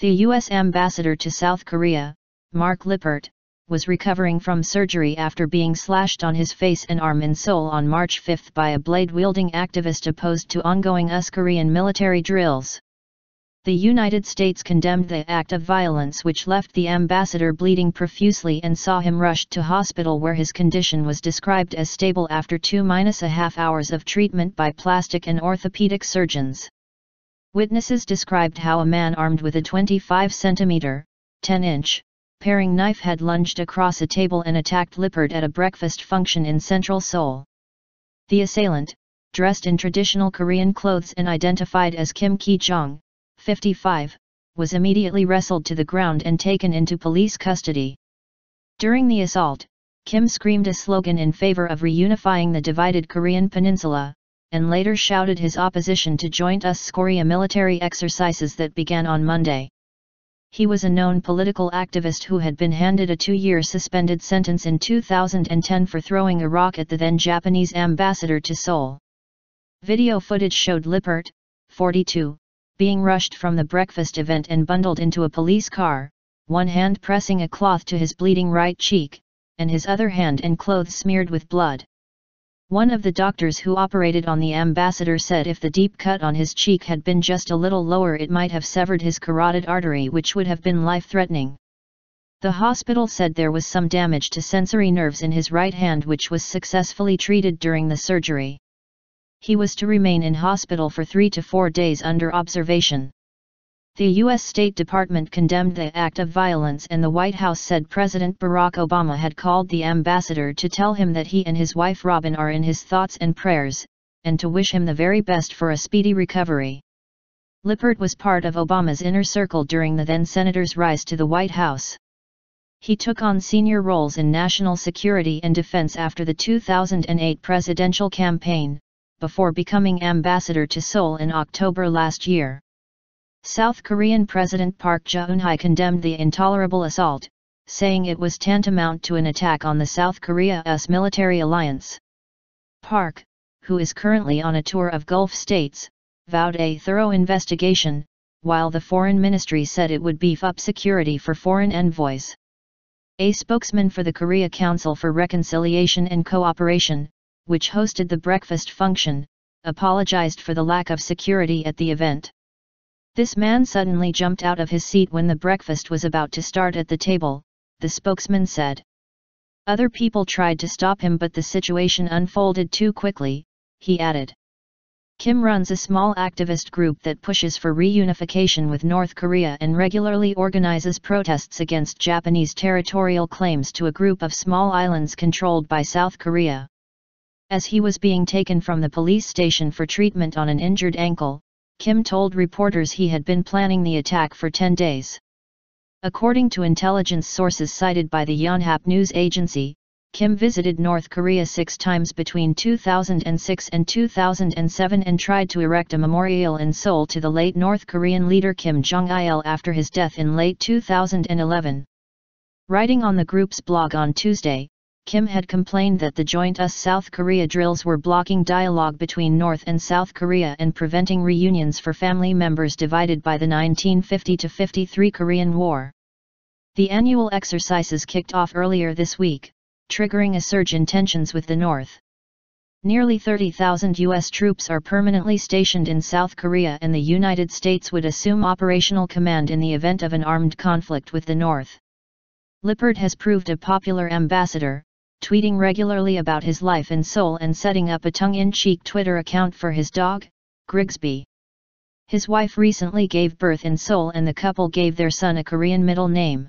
The U.S. ambassador to South Korea, Mark Lippert, was recovering from surgery after being slashed on his face and arm in Seoul on March 5 by a blade-wielding activist opposed to ongoing US-Korean military drills. The United States condemned the act of violence, which left the ambassador bleeding profusely, and saw him rushed to hospital, where his condition was described as stable after 2.5 hours of treatment by plastic and orthopaedic surgeons. Witnesses described how a man armed with a 25 cm, 10-inch, paring knife had lunged across a table and attacked Lippert at a breakfast function in central Seoul. The assailant, dressed in traditional Korean clothes and identified as Kim Ki-Jong, 55, was immediately wrestled to the ground and taken into police custody. During the assault, Kim screamed a slogan in favor of reunifying the divided Korean peninsula, and later shouted his opposition to joint US-SKorea military exercises that began on Monday. He was a known political activist who had been handed a 2-year suspended sentence in 2010 for throwing a rock at the then Japanese ambassador to Seoul. Video footage showed Lippert, 42, being rushed from the breakfast event and bundled into a police car, one hand pressing a cloth to his bleeding right cheek, and his other hand and clothes smeared with blood. One of the doctors who operated on the ambassador said if the deep cut on his cheek had been just a little lower, it might have severed his carotid artery, which would have been life-threatening. The hospital said there was some damage to sensory nerves in his right hand, which was successfully treated during the surgery. He was to remain in hospital for 3 to 4 days under observation. The U.S. State Department condemned the act of violence, and the White House said President Barack Obama had called the ambassador to tell him that he and his wife Robin are in his thoughts and prayers, and to wish him the very best for a speedy recovery. Lippert was part of Obama's inner circle during the then-senator's rise to the White House. He took on senior roles in national security and defense after the 2008 presidential campaign, before becoming ambassador to Seoul in October last year. South Korean President Park Geun-hye condemned the intolerable assault, saying it was tantamount to an attack on the South Korea-US military alliance. Park, who is currently on a tour of Gulf states, vowed a thorough investigation, while the Foreign Ministry said it would beef up security for foreign envoys. A spokesman for the Korea Council for Reconciliation and Cooperation, which hosted the breakfast function, apologized for the lack of security at the event. "This man suddenly jumped out of his seat when the breakfast was about to start at the table," the spokesman said. "Other people tried to stop him, but the situation unfolded too quickly," he added. Kim runs a small activist group that pushes for reunification with North Korea and regularly organizes protests against Japanese territorial claims to a group of small islands controlled by South Korea. As he was being taken from the police station for treatment on an injured ankle, Kim told reporters he had been planning the attack for 10 days. According to intelligence sources cited by the Yonhap news agency, Kim visited North Korea 6 times between 2006 and 2007 and tried to erect a memorial in Seoul to the late North Korean leader Kim Jong-il after his death in late 2011. Writing on the group's blog on Tuesday, Kim had complained that the joint US-South Korea drills were blocking dialogue between North and South Korea and preventing reunions for family members divided by the 1950-53 Korean War. The annual exercises kicked off earlier this week, triggering a surge in tensions with the North. Nearly 30,000 U.S. troops are permanently stationed in South Korea, and the United States would assume operational command in the event of an armed conflict with the North. Lippert has proved a popular ambassador, tweeting regularly about his life in Seoul and setting up a tongue-in-cheek Twitter account for his dog, Grigsby. His wife recently gave birth in Seoul, and the couple gave their son a Korean middle name.